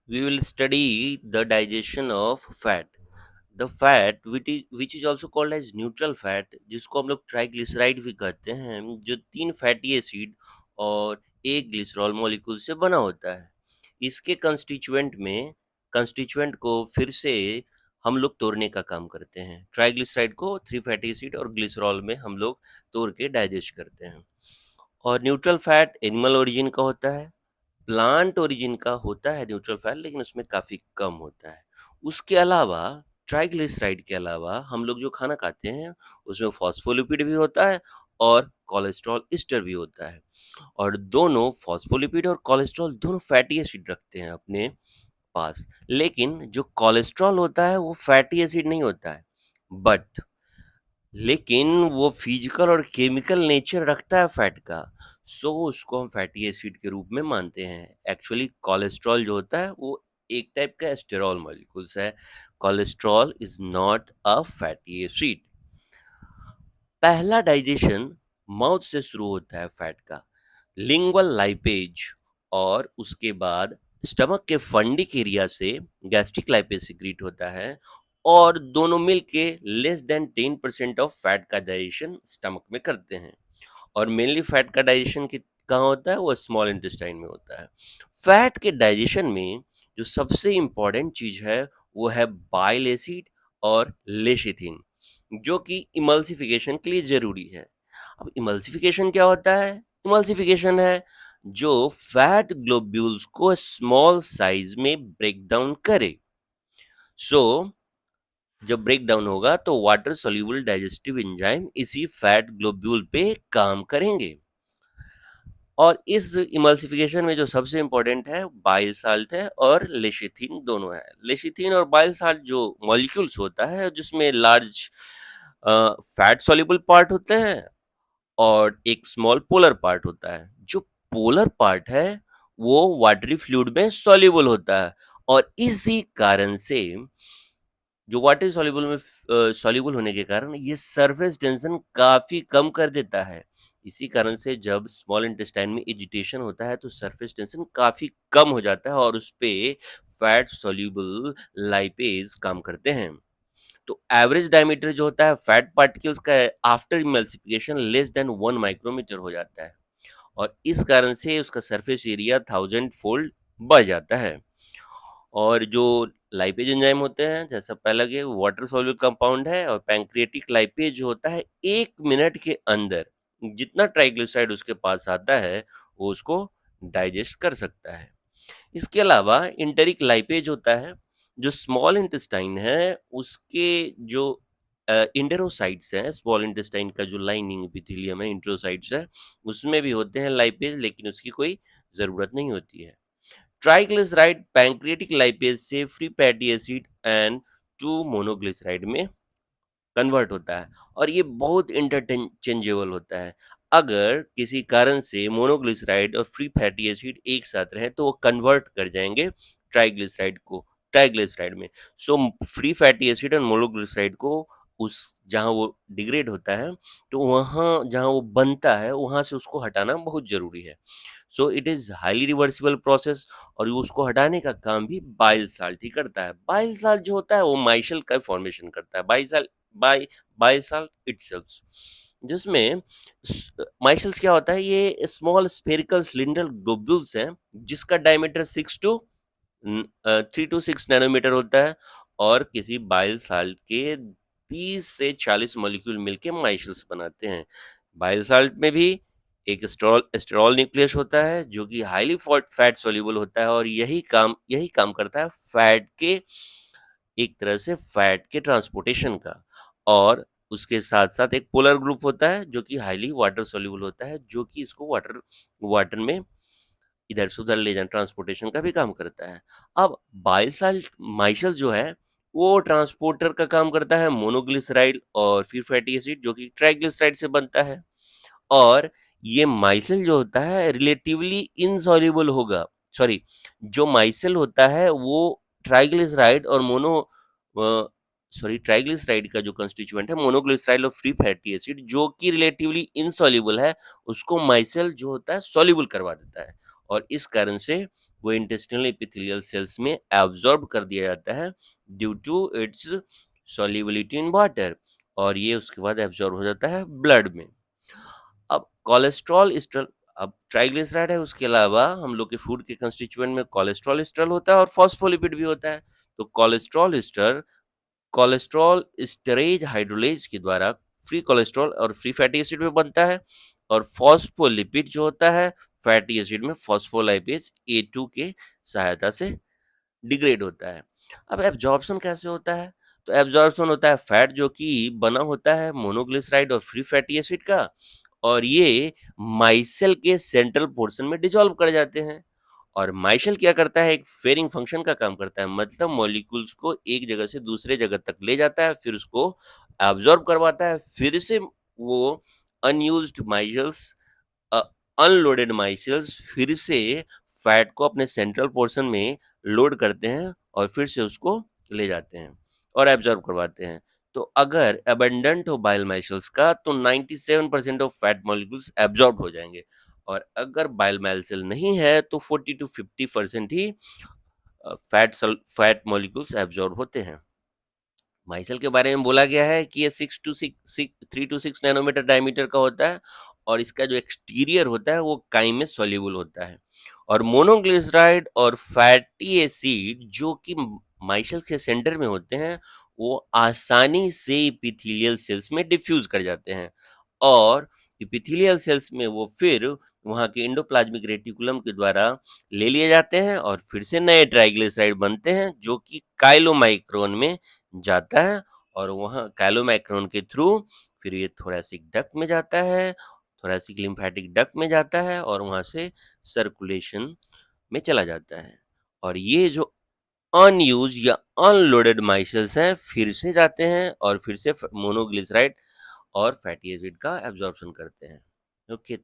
we will study the digestion of fat. The fat which is also called as neutral fat, जिसको हम लोग triglyceride भी कहते हैं, जो तीन फैटी एसिड और एक ग्लिसरॉल मॉलिक्यूल से बना होता है। इसके कंस्टिट्यूएंट को फिर से हम लोग तोड़ने का काम करते हैं। ट्राइग्लिसराइड को थ्री फैटी एसिड और ग्लिसरॉल में हम लोग तोड़ के डाइजेस्ट करते हैं। और न्यूट्रल फैट एनिमल ओरिजिन का होता है, प्लांट ओरिजिन का होता है न्यूट्रल फैट, लेकिन उसमें काफ़ी कम होता है। उसके अलावा ट्राइग्लिसराइड के अलावा हम लोग जो खाना खाते हैं उसमें फॉस्फोलिपिड भी होता है और कोलेस्ट्रॉल ईस्टर भी होता है। और दोनों फॉस्फोलिपिड और कोलेस्ट्रॉल दोनों फैटी एसिड रखते हैं अपने पास, लेकिन जो कोलेस्ट्रॉल होता है वो फैटी एसिड नहीं होता है, बट लेकिन वो फिजिकल और केमिकल नेचर रखता है फैट का, सो उसको हम फैटी एसिड के रूप में मानते हैं। एक्चुअली कोलेस्ट्रॉल जो होता है वो एक टाइप का एस्टेरॉल मॉलिक्यूल्स है। Cholesterol is not a fatty acid. पहला डाइजेशन माउथ से शुरू होता है फैट का, लिंगुअल लाइपेज, और उसके बाद स्टमक के फंडिक एरिया से गैस्ट्रिक लाइपेज सिक्रीट होता है, और दोनों मिलके लेस देन 10% ऑफ फैट का डाइजेशन स्टमक में करते हैं। और मेनली फैट का डाइजेशन कहाँ होता है, वो स्मॉल इंटेस्टाइन में होता है। फैट के डाइजेशन में जो सबसे इम्पॉर्टेंट चीज है वो है बाइल एसिड और लेशिथिन, जो कि इमल्सिफिकेशन के लिए जरूरी है। अब इमल्सिफिकेशन क्या होता है? इमल्सिफिकेशन है जो फैट ग्लोब्यूल्स को स्मॉल साइज में ब्रेक डाउन करे। सो जब ब्रेक डाउन होगा तो वाटर सोल्यूबल डाइजेस्टिव एंजाइम इसी फैट ग्लोब्यूल पे काम करेंगे। और इस इमल्सिफिकेशन में जो सबसे इम्पोर्टेंट है बाइल साल्ट है और लेशिथिन दोनों है। लेशिथिन और बाइल साल्ट जो मॉलिक्यूल्स होता है जिसमें लार्ज फैट सॉल्युबल पार्ट होते हैं और एक स्मॉल पोलर पार्ट होता है। जो पोलर पार्ट है वो वाटरी फ्लूइड में सॉल्युबल होता है, और इसी कारण से जो वाटर सॉल्युबल में सॉल्युबल होने के कारण ये सरफेस टेंशन काफी कम कर देता है। इसी कारण से जब स्मॉल इंटेस्टाइन में एजिटेशन होता है तो सरफेस टेंशन काफी कम हो जाता है और उस पे फैट सॉल्युबल लाइपेज काम करते हैं। तो एवरेज डायमीटर जो होता है फैट पार्टिकल्स का after emulsification less than 1 micrometre हो जाता है, और इस कारण से उसका सरफेस एरिया 1000 फोल्ड बढ़ जाता है। और जो लाइपेज एंजाइम होते हैं, जैसा पहला के वाटर सॉल्युबल कंपाउंड है, और पैंक्रियाटिक लाइपेज जो होता है 1 मिनट के अंदर जितना ट्राइग्लिसराइड उसके पास आता है वो उसको डाइजेस्ट कर सकता है। इसके अलावा इंटेरिक लाइपेज होता है, जो स्मॉल इंटेस्टाइन है उसके जो इंटेरोसाइट्स हैं, स्मॉल इंटेस्टाइन का जो लाइनिंग एपिथेलियम है इंटेरोसाइट्स है, उसमें भी होते हैं लाइपेज, लेकिन उसकी कोई ज़रूरत नहीं होती है। ट्राइग्लिसराइड पैंक्रियाटिक लाइपेज से free fatty acid and two monoglyceride में कन्वर्ट होता है, और ये बहुत इंटरचेंजेबल होता है। अगर किसी कारण से मोनोग्लिसराइड और फ्री फैटी एसिड एक साथ रहें तो वो कन्वर्ट कर जाएंगे ट्राइग्लिसराइड में। सो फ्री फैटी एसिड और मोनोग्लिसराइड को उस जहाँ वो डिग्रेड होता है, तो वहाँ जहाँ वो बनता है वहाँ से उसको हटाना बहुत ज़रूरी है। So it is highly reversible process, और ये उसको हटाने का काम भी बाइल साल्ट ही करता है। बाइल साल्ट जो होता है वो माइशल का फॉर्मेशन करता है, बाई बाइल साल्ट इटसेल्फ, जिसमें माइशल्स क्या होता है, ये स्मॉल स्फेरिकल सिलिंडर ग्लोब्यूल्स हैं जिसका डायमीटर 3 to 6 नैनोमीटर होता है, और किसी बाइल साल्ट के 30 से 40 मॉलिक्यूल मिलके माइशल्स बनाते हैं। बाइल साल्ट में भी एक एस्टेरॉल न्यूक्लियस होता है जो कि हाईली फैट सॉल्युबल होता है, और यही काम करता है फैट के, एक तरह से फैट के ट्रांसपोर्टेशन का। और उसके साथ साथ एक पोलर ग्रुप होता है जो कि हाईली वाटर सॉल्युबल होता है, जो कि इसको वाटर वाटर में इधर से उधर ले जाना, ट्रांसपोर्टेशन का भी काम करता है। अब बाइसाइल माइशल जो है वो ट्रांसपोर्टर का काम करता है मोनोग्लिसराइड और फिर फैटी एसिड जो कि ट्राइग्लिसराइड से बनता है। और ये माइसेल जो होता है रिलेटिवली इनसॉल्युबल होगा, सॉरी, जो माइसेल होता है वो ट्राइग्लिसराइड और ट्राइग्लिसराइड का जो कंस्टिट्यूएंट है मोनोग्लिसराइड और फ्री फैटी एसिड जो कि रिलेटिवली इनसॉल्युबल है, उसको माइसेल जो होता है सॉल्युबल करवा देता है, और इस कारण से वो इंटेस्टिनल एपिथेलियल सेल्स में एब्जॉर्ब कर दिया जाता है due to its solubility in water, और ये उसके बाद एब्जॉर्ब हो जाता है ब्लड में। अब कोलेस्ट्रॉल स्टर अब ट्राइग्लिसराइड है, उसके अलावा हम लोग के फूड के कंस्टिट्यूएंट में कोलेस्ट्रॉल एस्टर होता है और फॉस्फोलिपिड भी होता है। तो कोलेस्ट्रॉल एस्टर कोलेस्ट्रॉल स्टेरेज हाइड्रोलेज के द्वारा फ्री कोलेस्ट्रॉल और फ्री फैटी एसिड में बनता है, और फॉस्फोलिपिड जो होता है फैटी एसिड में फॉस्फोलाइपेज A2 के सहायता से डिग्रेड होता है। अब एब्जॉर्प्शन कैसे होता है? तो एब्जॉर्प्शन होता है फैट जो कि बना होता है मोनोग्लिसराइड और फ्री फैटी एसिड का, और ये माइसेल के सेंट्रल पोर्शन में डिसॉल्व कर जाते हैं। और माइसेल क्या करता है, एक फेरिंग फंक्शन का काम करता है, मतलब मॉलिक्यूल्स को एक जगह से दूसरे जगह तक ले जाता है, फिर उसको एब्जॉर्ब करवाता है, फिर से वो अनयूज्ड माइसेल्स अनलोडेड माइसेल्स फिर से फैट को अपने सेंट्रल पोर्शन में लोड करते हैं और फिर से उसको ले जाते हैं और एब्जॉर्ब करवाते हैं। तो अगर अबंडेंट हो बाइल माइसेल्स का तो 97% ऑफ फैट मॉलिक्यूल्स एब्जॉर्ब हो जाएंगे, और अगर बाइल माइसेल नहीं है तो 40 to 50% he fat molecules absorb होते हैं। माइसेल के बारे में बोला गया है कि ये 3 to 6 नैनोमीटर डायमीटर का होता है, और इसका जो एक्सटीरियर होता है वो काइम में सॉल्युबल होता है। और मोनोग्लिसराइड और फैटी एसिड जो कि माइसेल के सेंटर में होते हैं, वो आसानी से इपिथेलियल सेल्स में डिफ्यूज कर जाते हैं, और इपिथेलियल सेल्स में वो फिर वहाँ के एंडोप्लाज्मिक रेटिकुलम के द्वारा ले लिए जाते हैं, और फिर से नए ट्राइग्लिसराइड बनते हैं जो कि काइलोमाइक्रोन में जाता है, और वहाँ काइलोमाइक्रोन के थ्रू फिर ये थोरैसिक डक्ट में जाता है, थोरैसिक लिम्फेटिक डक्ट में जाता है, और वहाँ से सर्कुलेशन में चला जाता है। और ये जो अनयूज्ड या अनलोडेड माइसेल्स हैं फिर से जाते हैं और फिर से मोनोग्लिसराइड और फैटी एसिड का एब्जॉर्प्शन करते हैं। ओके।